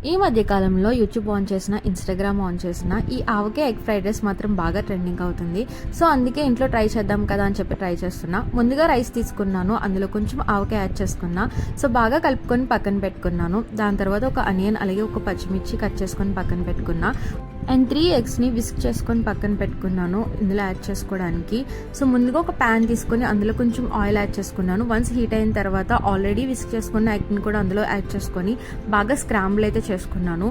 ఈ మధ్య కాలంలో యూట్యూబ్ ఆన్ చేసిన, ఇన్స్టాగ్రామ్ ఆన్ చేసిన ఈ ఆవకాయ ఎగ్ ఫ్రైడ్ రైస్ మాత్రం బాగా ట్రెండింగ్ అవుతుంది. సో అందుకే ఇంట్లో ట్రై చేద్దాం కదా అని చెప్పి ట్రై చేస్తున్నా. ముందుగా రైస్ తీసుకున్నాను, అందులో కొంచెం ఆవకాయ యాడ్ చేసుకున్నా. సో బాగా కలుపుకొని పక్కన పెట్టుకున్నాను. దాని తర్వాత ఒక ఆనియన్ అలాగే ఒక పచ్చిమిర్చి కట్ చేసుకొని పక్కన పెట్టుకున్నా. అండ్ 3 ఎగ్స్ని విస్క్ చేసుకొని పక్కన పెట్టుకున్నాను ఇందులో యాడ్ చేసుకోవడానికి. సో ముందుగా ఒక ప్యాన్ తీసుకొని అందులో కొంచెం ఆయిల్ యాడ్ చేసుకున్నాను. వన్స్ హీట్ అయిన తర్వాత ఆల్రెడీ విస్క్ చేసుకున్న ఎగ్ని కూడా అందులో యాడ్ చేసుకొని బాగా స్క్రాంబుల్ అయితే చేసుకున్నాను.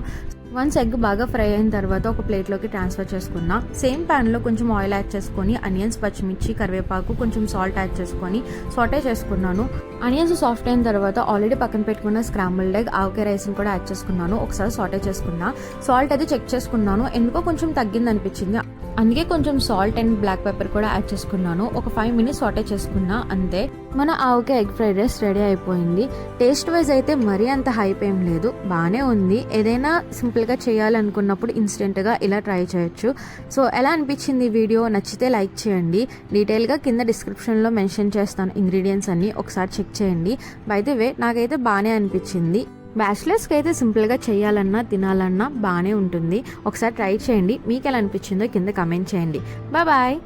వన్స్ ఎగ్ బాగా ఫ్రై అయిన తర్వాత ఒక ప్లేట్లోకి ట్రాన్స్ఫర్ చేసుకున్నా. సేమ్ ప్యాన్లో కొంచెం ఆయిల్ యాడ్ చేసుకొని ఆనియన్స్, పచ్చిమిర్చి, కరివేపాకు, కొంచెం సాల్ట్ యాడ్ చేసుకొని సాటే చేసుకున్నాను. ఆనియన్స్ సాఫ్ట్ అయిన తర్వాత ఆల్రెడీ పక్కన పెట్టుకున్న స్క్రాంబుల్డ్ ఎగ్, ఆవకాయ రైస్ని కూడా యాడ్ చేసుకున్నాను. ఒకసారి సాటే చేసుకున్నా. సాల్ట్ అయితే చెక్ చేసుకున్నాను, ఎందుకో కొంచెం తగ్గింది అనిపించింది. అందుకే కొంచెం సాల్ట్ అండ్ బ్లాక్ పెప్పర్ కూడా యాడ్ చేసుకున్నాను. ఒక 5 మినిట్స్ సాటే చేసుకున్నా, అంతే. మన ఆవకాయ ఎగ్ ఫ్రైడ్ రైస్ రెడీ అయిపోయింది. టేస్ట్ వైజ్ అయితే మరీ అంత హైప్ ఏం లేదు, బాగానే ఉంది. ఏదైనా సింపుల్గా చేయాలనుకున్నప్పుడు ఇన్స్టెంట్గా ఇలా ట్రై చేయొచ్చు. సో ఎలా అనిపించింది వీడియో? నచ్చితే లైక్ చేయండి. డీటెయిల్గా కింద డిస్క్రిప్షన్లో మెన్షన్ చేస్తాను ఇంగ్రీడియంట్స్ అన్ని, ఒకసారి చెక్ చేయండి. బై ది వే నాకైతే బాగానే అనిపించింది. బ్యాచిలర్స్కి అయితే సింపుల్గా చేయాలన్నా తినాలన్నా బాగానే ఉంటుంది. ఒకసారి ట్రై చేయండి. మీకు ఎలా అనిపించిందో కింద కమెంట్ చేయండి. బాయ్.